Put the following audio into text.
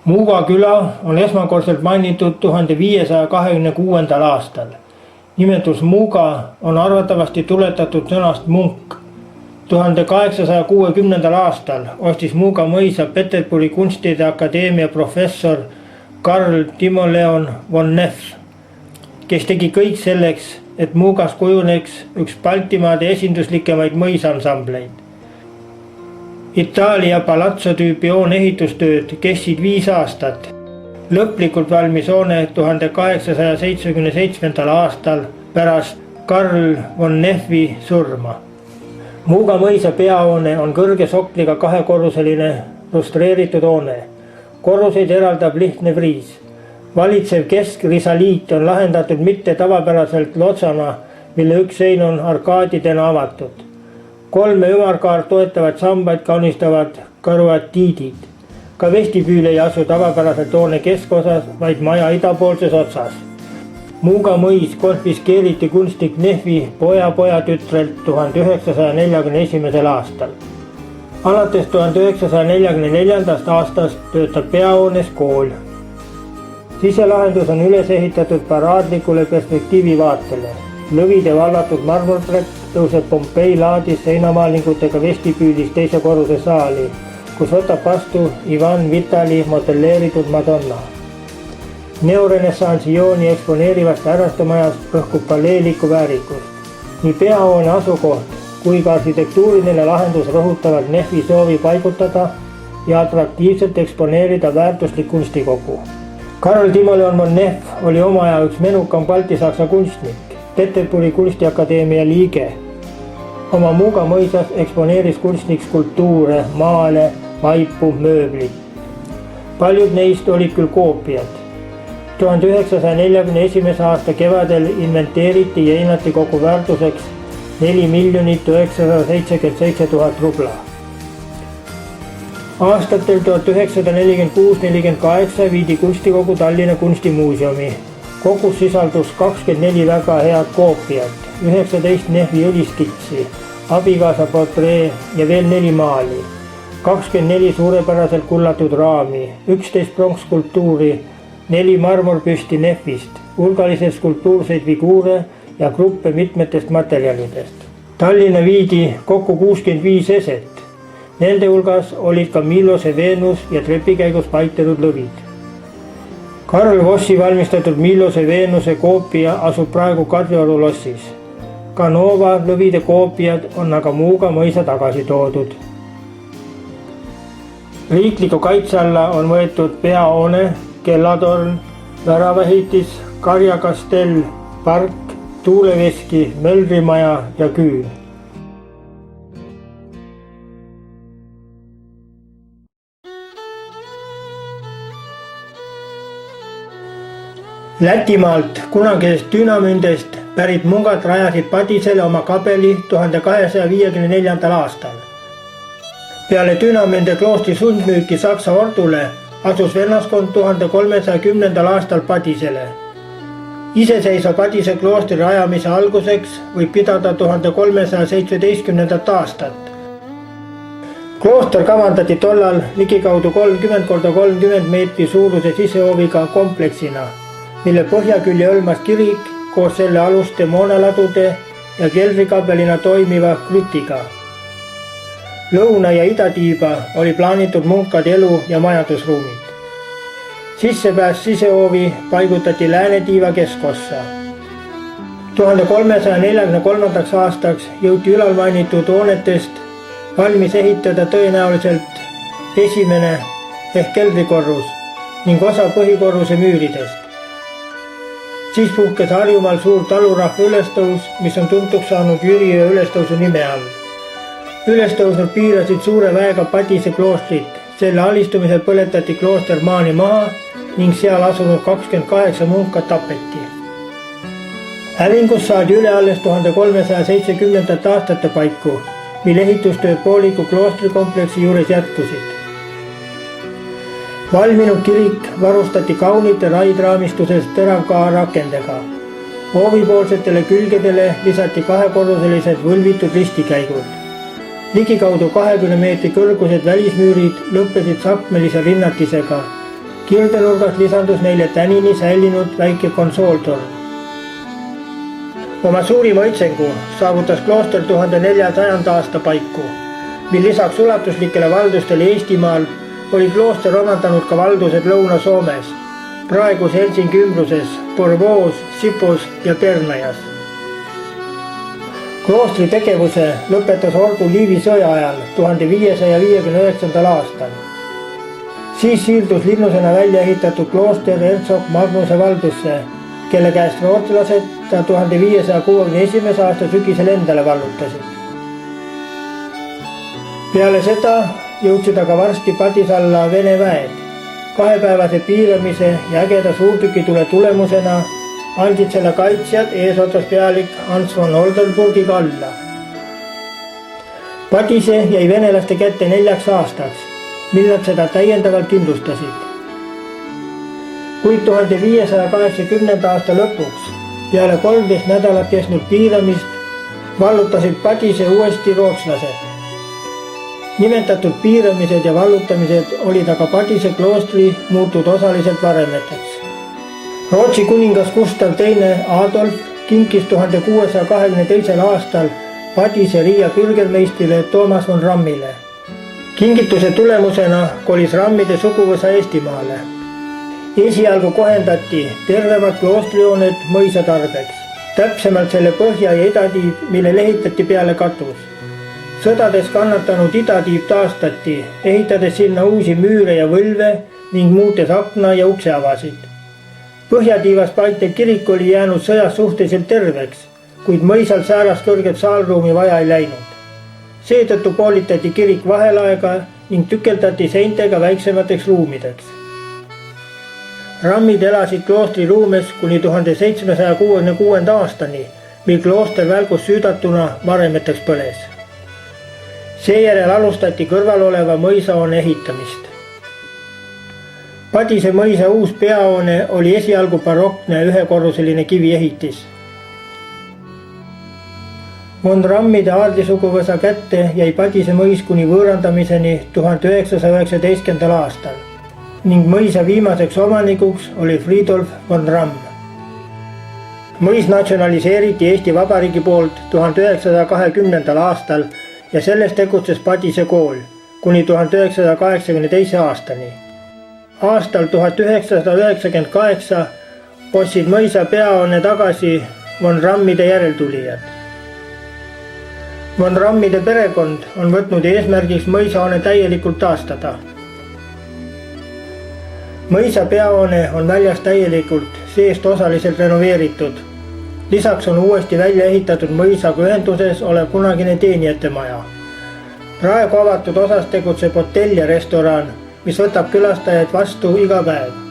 Muuga küla on esmakordselt mainitud 1526. aastal. Nimetus Muuga on arvatavasti tuletatud sõnast munk. 1860. aastal ostis Muuga mõisa Peterburi kunstide akadeemia professor Karl Timoleon von Neff, kes tegi kõik selleks, et Muugas kujuneks üks Baltimaade esinduslikumaid mõisaansambleid. Itaalia palazzo tüüpi hoone ehitustööd kestsid 5 aastat. Lõplikult valmis hoone 1877. aastal pärast Karl von Neffi surma. Muuga mõisa peahoone on kõrge sokliga 2-korruseline rustreeritud hoone. Korruseid eraldab lihtne friis. Valitsev keskrisaliit on lahendatud mitte tavapäraselt lotsana, mille üks sein on arkaadidena avatud. 3 ümarkaart toetavad sambaid kaunistavad karuatiidid. Ka vestibüül ei asu tavapäraselt hoone keskosas, vaid maja idapoolses otsas. Muuga mõis konfiskeeriti kunstnik Neffi pojatütrelt 1941. aastal. Alates 1944. aastast töötab peahoones kool. Siselahendus on üles ehitatud paraadlikule perspektiivivaatele. Lõvide vallatud marmorplekk tõuseb Pompei laadis seinamaalingutega vestibüülis 2. korruse saali, kus võtab vastu Ivan Vitali modelleeritud Madonna. Neorenessansi jooni eksponeerivast härrastemajast õhkub paleelikku väärikust. Nii peahoone asukoht kui ka arhitektuuriline lahendus rõhutavad Neffi soovi paigutada ja atraktiivselt eksponeerida väärtuslik kunstikogu. Karl Timoleon von Neff oli oma aja üks menukam baltisaksa kunstnik, Peterburi kunstiakadeemia liige. Oma Muuga mõisas eksponeeris kunstnik skulptuure, maale, vaipu, mööblit. Paljud neist olid küll koopiad. 1941. aasta kevadel inventeeriti ja hinnati kogu väärtuseks 4 977 000 rubla. Aastatel 1946–48 viidi kunstikogu Tallinna kunstimuuseumi. Kogus sisaldus 24 väga head koopiat, 19 Neffi õliskitsi, abikaasa portree ja veel 4 maali, 24 suurepäraselt kullatud raami, 11 pronksskulptuuri, 4 marmorpüsti Neffist, hulgaliselt skulptuurseid figuure ja gruppe mitmetest materjalidest. Tallinna viidi kokku 65 eset. Nende hulgas olid ka Millose Veenus ja trepikäigus paitetud lõvid. Karl Vossi valmistatud Millose Veenuse koopia asub praegu Kadrioru lossis. Ka Nova lõvide koopiad on aga Muuga mõisa tagasi toodud. Riikliku kaitse alla on võetud peahoone, kellatorn, väravaehitis, karjakastell, park, tuuleveski, möldrimaja ja küül. Lätimaalt kunagisest Dünamündest pärit mungad rajasid Padisele oma kabeli 1254. aastal. Peale Dünamünde kloostri sundmüüki Saksa ordule asus vennaskond 1310. aastal Padisele. Iseseisva Padise kloostri rajamise alguseks võib pidada 1317. aastat. Klooster kavandati tollal ligikaudu 30 × 30 meetri suuruse sisehooviga kompleksina, mille põhjakülje hõlmas kirik koos selle aluste moonaladude ja keldrikabelina toimiva krüptiga. Lõuna- ja idatiiba oli plaanitud munkade elu- ja majandusruumid. Sissepääs sisehoovi paigutati läänetiiva keskossa. 1343. aastaks jõuti ülalmainitud hoonetest valmis ehitada tõenäoliselt esimene ehk keldrikorrus ning osa põhikorruse müüridest. Siis puhkes Harjumaal suur talurahva ülestõus, mis on tuntuks saanud Jüriöö ülestõusu nime all. Ülestõusnud piirasid suure väega Padise kloostrit, selle alistumisel põletati klooster maani maha ning seal asunud 28 munka tapeti. Hävingus saadi üle alles 1370. aastate paiku, mil ehitustööd pooliku kloostrikompleksi juures jätkusid. Valminud kirik varustati kaunite raidraamistusest teravkaarakendega. Hoovipoolsetele külgedele lisati 2-korruselised võlvitud ristikäigud. Ligikaudu 20 meetri kõrgused välismüürid lõppesid sakmelise rinnatisega. Kirdenurgas lisandus neile tänini säilinud väike konsooltorn. Oma suurima õitsengu saavutas klooster 1400. aasta paiku, mil lisaks ulatuslikele valdustele Eestimaal oli klooster omandanud ka valdused Lõuna-Soomes, praegus Helsingi ümbruses, Porvoos, Sipos ja Pernajas. Kloostri tegevuse lõpetas ordu Liivi sõja ajal 1559. aastal. Siis siirdus linnusena välja ehitatud klooster Hertsog Magnuse valdusse, kelle käest rootslased ta 1561. aasta sügisel endale vallutasid. Peale seda jõudsid aga varsti padis alla Vene väed. 2-päevase piiramise ja ägeda suurtükitule tulemusena andsid selle kaitsjad eesotsas pealik Hans von Oldenburgiga alla. Padise jäi venelaste kätte 4 aastaks, mil nad seda täiendavalt kindlustasid. Kuid 1580. aasta lõpuks, peale 13 nädalat kestnud piiramist, vallutasid Padise uuesti rootslased. Nimetatud piiramised ja vallutamised olid aga Padise kloostri muutud osaliselt varemeteks. Rootsi kuningas Gustav II Adolf kinkis 1622. aastal Padise Riia külgermeistrile Toomas von Rammile. Kingituse tulemusena kolis Rammide suguvõsa Eestimaale. Esialgu kohendati tervemat kloostrijooned mõisa tarbeks, täpsemalt selle põhja- ja idatiib, millele ehitati peale katus. Sõdades kannatanud idatiib taastati, ehitades sinna uusi müüre ja võlve ning muutes akna- ja ukseavasid. Põhjatiivas paiknev kirik oli jäänud sõjas suhteliselt terveks, kuid mõisal säärast kõrget saalruumi vaja ei läinud. Seetõttu poolitati kirik vahelaega ning tükeldati seintega väiksemateks ruumideks. Rammid elasid kloostri ruumes kuni 1766. aastani, mil klooster välgus süüdatuna varemeteks põles. Seejärel alustati kõrval oleva mõisahoone ehitamist. Padise mõisa uus peahoone oli esialgu barokne ühekorruseline kiviehitis. Von Rammide aadlisuguvõsa kätte jäi Padise mõis kuni võõrandamiseni 1919. aastal ning mõisa viimaseks omanikuks oli Fridolf von Ramm. Mõis natsionaliseeriti Eesti Vabariigi poolt 1920. aastal ja selles tegutses Padise kool kuni 1982. aastani. Aastal 1998 ostsid mõisa peahoone tagasi von Rammide järeltulijad. Von Rammide perekond on võtnud eesmärgiks mõisahoone täielikult taastada. Mõisa peahoone on väljas täielikult, seest osaliselt renoveeritud. Lisaks on uuesti välja ehitatud mõisaga ühenduses olev kunagine teenijate maja. Praegu avatud osas tegutseb hotell ja restoran, mis võtab külastajaid vastu iga päev.